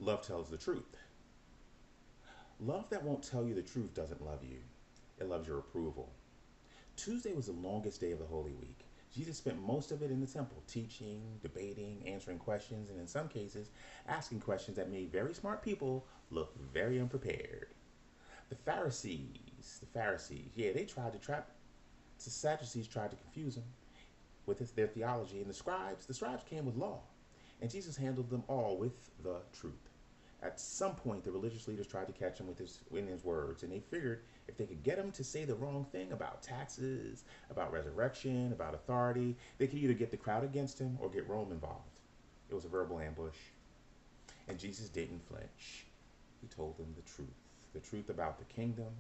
Love tells the truth. Love that won't tell you the truth doesn't love you. It loves your approval. Tuesday was the longest day of the Holy Week. Jesus spent most of it in the temple, teaching, debating, answering questions, and in some cases, asking questions that made very smart people look very unprepared. The Pharisees, yeah, they tried to trap. The Sadducees tried to confuse him with their theology, and the scribes came with law, and Jesus handled them all with the truth. At some point, the religious leaders tried to catch him in his words, and they figured if they could get him to say the wrong thing about taxes, about resurrection, about authority, they could either get the crowd against him or get Rome involved. It was a verbal ambush, and Jesus didn't flinch. He told them the truth about the kingdom.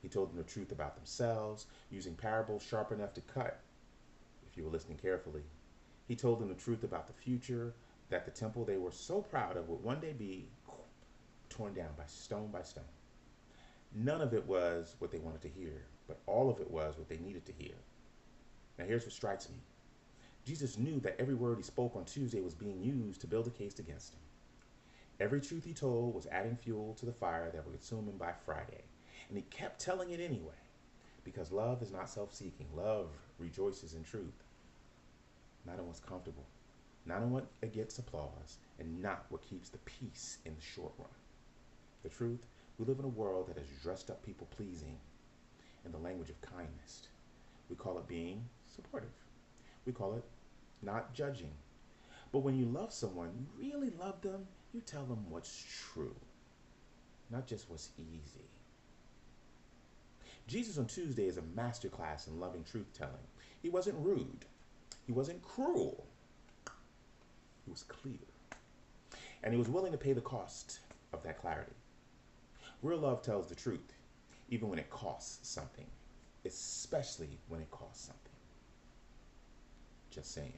He told them the truth about themselves, using parables sharp enough to cut, if you were listening carefully. He told them the truth about the future, that the temple they were so proud of would one day be torn down by stone. None of it was what they wanted to hear, but all of it was what they needed to hear. Now here's what strikes me. Jesus knew that every word he spoke on Tuesday was being used to build a case against him. Every truth he told was adding fuel to the fire that would consume him by Friday. And he kept telling it anyway, because love is not self-seeking. Love rejoices in truth, not in what's comfortable, not in what gets applause, and not what keeps the peace in the short run. The truth, we live in a world that has dressed up people pleasing in the language of kindness. We call it being supportive. We call it not judging. But when you love someone, you really love them, you tell them what's true, not just what's easy. Jesus on Tuesday is a masterclass in loving truth telling. He wasn't rude. He wasn't cruel. He was clear. And he was willing to pay the cost of that clarity. Real love tells the truth, even when it costs something, especially when it costs something. Just saying.